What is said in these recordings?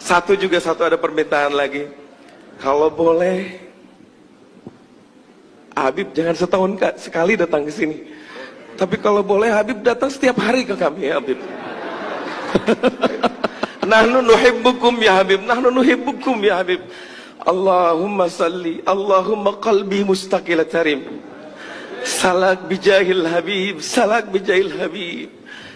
Satu ada permintaan lagi. Kalau boleh, Habib jangan setahun sekali datang ke sini. Tapi kalau boleh Habib datang setiap hari ke kami ya Habib. Nahnu nuhibbukum ya Habib, nahnu nuhibbukum ya Habib. Allahumma salli, Allahumma qalbi mustaqil tarim. Salak bijahil Habib, salak bijahil Habib.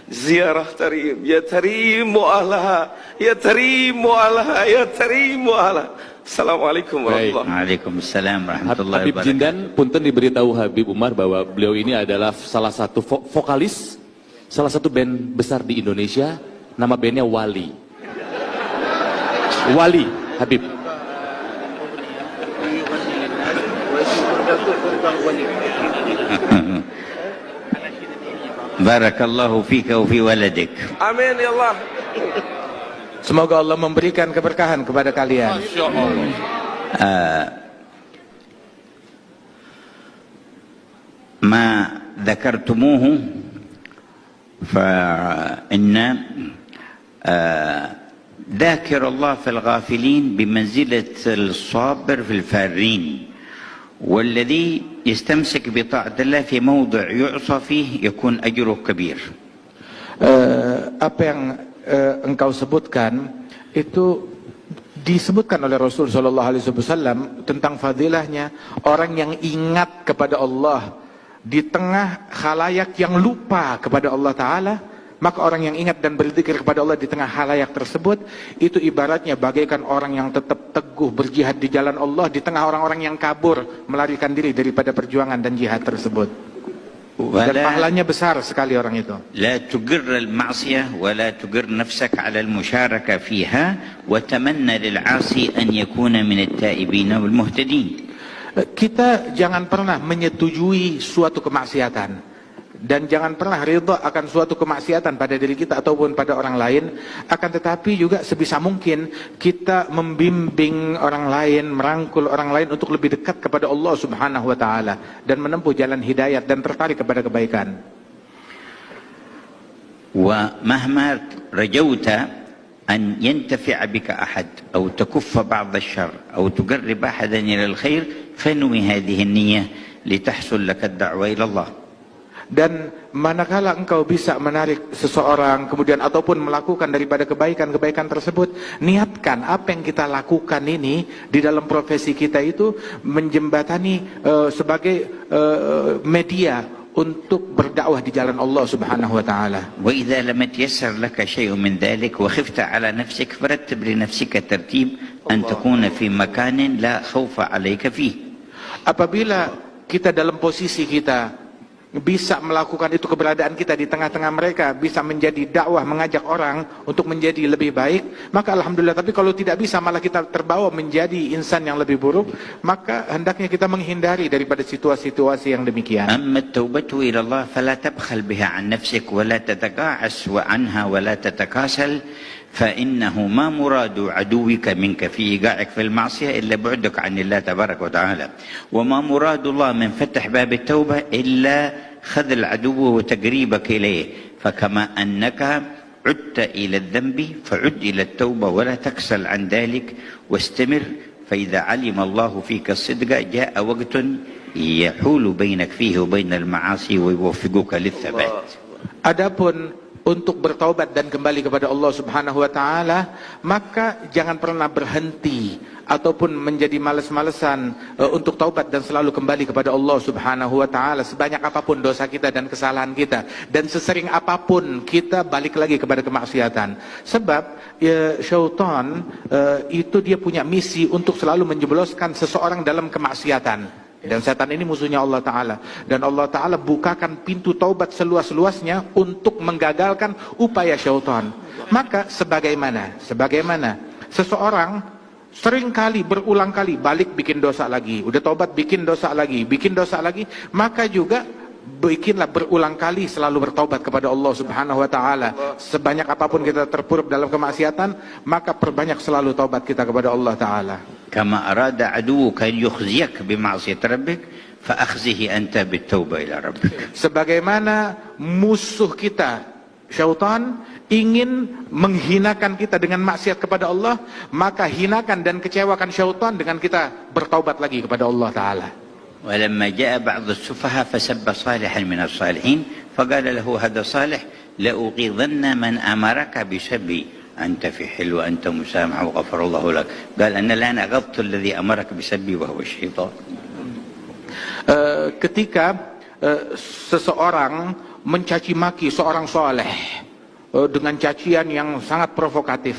Ziarah tarim, ya tarim mu'alaha, ya tarim mu'alaha, ya tarim mu'alaha. Assalamualaikum warahmatullahi wabarakatuh. Waalaikumsalam warahmatullahi Habib wabarakatuh. Jindan punten diberitahu Habib Umar bahwa beliau ini adalah salah satu vokalis salah satu band besar di Indonesia, nama bandnya Wali. Wali Habib. Barakallahu fika wa fi waladik. Amin ya Allah. Semoga Allah memberikan keberkahan kepada kalian. Masya Allah. ما ذكرتموه فإن ذاكر الله في الغافلين بمنزلة الصابر في الفارين، والذي يستمسك بطاعة الله في موضع يعصى فيه يكون أجره كبير. Apa yang engkau sebutkan itu disebutkan oleh Rasul Shallallahu Alaihi Wasallam tentang fadilahnya orang yang ingat kepada Allah di tengah khalayak yang lupa kepada Allah Ta'ala. Maka orang yang ingat dan berzikir kepada Allah di tengah khalayak tersebut, itu ibaratnya bagaikan orang yang tetap teguh berjihad di jalan Allah di tengah orang-orang yang kabur melarikan diri daripada perjuangan dan jihad tersebut. Dan pahalanya besar sekali orang itu. لا تجر المعصية ولا تجر نفسك على المشاركة فيها وتمنى للعاصي أن يكون من التائبين والمهتدين. Kita jangan pernah menyetujui suatu kemaksiatan dan jangan pernah ridha akan suatu kemaksiatan pada diri kita ataupun pada orang lain. Akan tetapi juga sebisa mungkin kita membimbing orang lain, merangkul orang lain untuk lebih dekat kepada Allah Subhanahu wa Ta'ala dan menempuh jalan hidayat dan tertarik kepada kebaikan. ومهما رجوت أن ينتفع بك أحد أو تكف بعض الشر أو تقرب أحدا إلى الخير فنوي هذه النية لتحصل لك الدعوة إلى الله. Dan manakala engkau bisa menarik seseorang kemudian ataupun melakukan daripada kebaikan-kebaikan tersebut, niatkan apa yang kita lakukan ini di dalam profesi kita itu menjembatani sebagai media untuk berdakwah di jalan Allah Subhanahu wa Ta'ala. وإذا لم يتيسر لك شيء من ذلك وخفت على نفسك فرتب لنفسك ترتيب أن تكون في مكان لا خوف عليك فيه. Apabila kita dalam posisi kita bisa melakukan itu, keberadaan kita di tengah-tengah mereka bisa menjadi dakwah, mengajak orang untuk menjadi lebih baik, maka alhamdulillah. Tapi kalau tidak bisa, malah kita terbawa menjadi insan yang lebih buruk, maka hendaknya kita menghindari daripada situasi-situasi yang demikian. أما التوبة إلى الله فلا تبخل بها عن نفسك ولا تتقاعس عنها ولا تتكاسل، فإنه ما مراد عدوك منك في إيقاعك في المعصية إلا بعدك عن الله تبارك وتعالى، وما مراد الله من فتح باب التوبة إلا خذ العدو وتقريبك إليه. فكما أنك عدت إلى الذنب فعد إلى التوبة ولا تكسل عن ذلك واستمر، فإذا علم الله فيك الصدق جاء وقت يحول بينك فيه وبين المعاصي ويوفقك للثبات. Adapun untuk bertaubat dan kembali kepada Allah Subhanahu wa Ta'ala, maka jangan pernah berhenti ataupun menjadi malas-malesan untuk taubat dan selalu kembali kepada Allah Subhanahu wa Ta'ala sebanyak apapun dosa kita dan kesalahan kita, dan sesering apapun kita balik lagi kepada kemaksiatan. Sebab syaitan itu dia punya misi untuk selalu menjebloskan seseorang dalam kemaksiatan. Dan setan ini musuhnya Allah Ta'ala. Dan Allah Ta'ala bukakan pintu taubat seluas-luasnya untuk menggagalkan upaya syaitan. Maka sebagaimana seseorang sering kali, berulang kali balik bikin dosa lagi, udah taubat bikin dosa lagi, maka juga bikinlah berulang kali selalu bertaubat kepada Allah Subhanahu wa Ta'ala. Sebanyak apapun kita terpuruk dalam kemaksiatan, maka perbanyak selalu taubat kita kepada Allah Ta'ala. كما أراد عدوك أن يخزيك بمعصية ربك فأخزه أنت بالتوبة إلى ربك. Sebagaimana musuh kita syaitan ingin menghinakan kita dengan maksiat kepada Allah, maka hinakan dan kecewakan syaitan dengan kita bertaubat lagi kepada Allah Ta'ala. ولما جاء بعض السفهاء فسب صالحا من الصالحين فقال له هذا صالح لأغيظن من أمرك بسبي أنت في حل وأنت مسامح وغفر الله لك. قال أنا الآن أغضت الذي أمرك بسبي وهو الشيطان. Ketika seseorang mencaci maki seorang soleh dengan cacian yang sangat provokatif,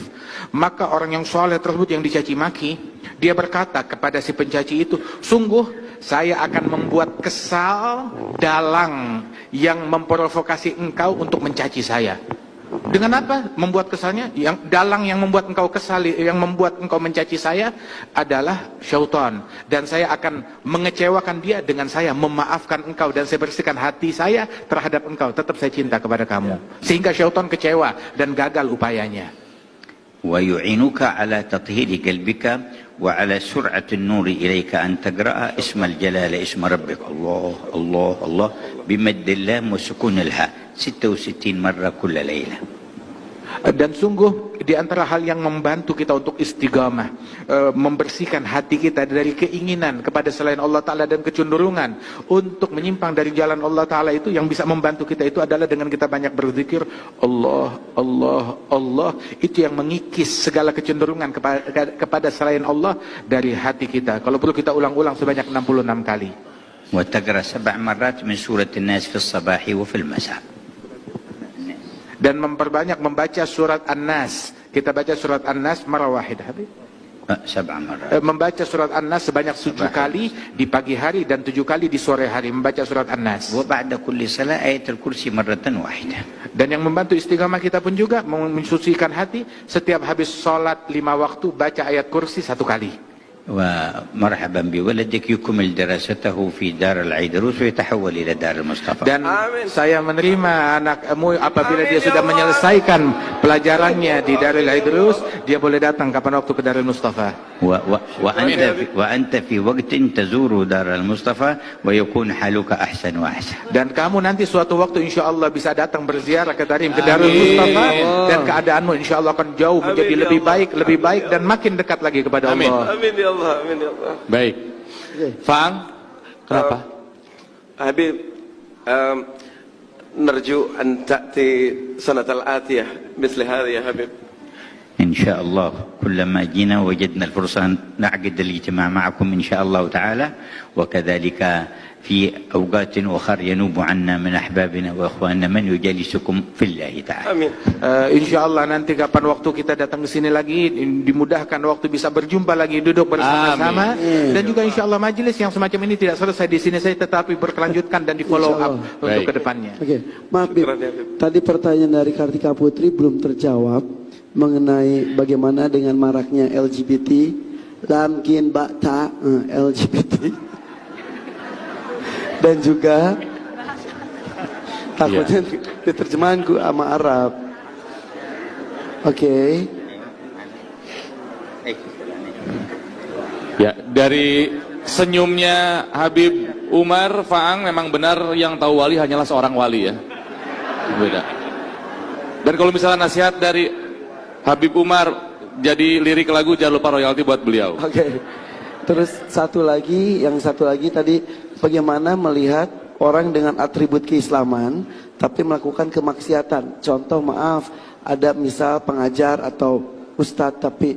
maka orang yang soleh tersebut yang dicaci maki, dia berkata kepada si pencaci itu, sungguh saya akan membuat kesal dalang yang memprovokasi engkau untuk mencaci saya. Dengan apa membuat kesalnya? Yang dalang yang membuat engkau kesal, yang membuat engkau mencaci saya adalah syaitan, dan saya akan mengecewakan dia dengan saya memaafkan engkau, dan saya bersihkan hati saya terhadap engkau. Tetap saya cinta kepada kamu, sehingga syaitan kecewa dan gagal upayanya. ويعينك على تطهير قلبك وعلى سرعة النور إليك أن تقرأ اسم الجلالة اسم ربك الله الله الله بمد اللام وسكون الهاء 66 مرة كل ليلة. Dan sungguh di antara hal yang membantu kita untuk istiqamah, membersihkan hati kita dari keinginan kepada selain Allah Ta'ala dan kecenderungan untuk menyimpang dari jalan Allah Ta'ala, itu yang bisa membantu kita itu adalah dengan kita banyak berzikir Allah, Allah, Allah. Itu yang mengikis segala kecenderungan kepada selain Allah dari hati kita. Kalau perlu kita ulang-ulang sebanyak 66 kali. وتقرأ 7 مرات من سورة الناس في الصباح وفي المساء. Dan memperbanyak membaca surat An-Nas. Kita baca surat An-Nas marah wahid, Habib. 7 مرات. Membaca surat An-Nas sebanyak 7 kali di pagi hari dan 7 kali di sore hari membaca surat An-Nas. وبعد كل صلاة آية الكرسي مرة واحدة. Dan yang membantu istiqamah kita pun juga mensucikan hati, setiap habis sholat 5 waktu baca ayat kursi 1 kali. ومرحبا بولدك يكمل دراسته في دار العيدروس ويتحول إلى دار المصطفى. Dan Amin. saya menerima anakmu apabila Amin, dia ya sudah Allah. menyelesaikan pelajarannya di Darul Idrus, dia boleh datang kapan waktu ke Darul Mustafa. وأنت في وقت تزور دار المصطفى ويكون حالك أحسن وأحسن. Dan kamu nanti suatu waktu insya Allah bisa datang berziarah ke Darul Mustafa, dan keadaanmu insya Allah akan jauh menjadi Amin, ya lebih baik dan makin dekat lagi kepada Amin. Allah. Amin ya Allah, amin ya Allah. Baik. Faang, kenapa? Habib, نرجو أن تأتي سنة الآتية مثل هذه يا حبيب. إن شاء الله كلما جينا وجدنا الفرصة نعقد الاجتماع معكم إن شاء الله تعالى، وكذلك في أوقات أخرى ينوب عنا من أحبابنا وإخواننا من يجالسكم في الله تعالى. Amin. Insya Allah nanti kapan waktu kita datang ke sini lagi, dimudahkan waktu bisa berjumpa lagi, duduk bersama-sama, dan juga insya Allah majelis yang semacam ini tidak selesai di sini saja, tetapi berkelanjutkan dan di follow up untuk Baik. kedepannya. Oke, maaf Bib. Syukran, ya, Bib. Tadi pertanyaan dari Kartika Putri belum terjawab mengenai bagaimana dengan maraknya LGBT, lamkin bakta LGBT, dan juga takutnya diterjemahanku sama Arab. Oke. Ya, dari senyumnya Habib Umar, Faang memang benar yang tahu wali hanyalah seorang wali ya. Beda. Dan kalau misalnya nasihat dari Habib Umar jadi lirik lagu, jangan lupa royalti buat beliau. Oke. Terus satu lagi tadi, bagaimana melihat orang dengan atribut keislaman tapi melakukan kemaksiatan. Contoh, maaf, ada misal pengajar atau ustadz tapi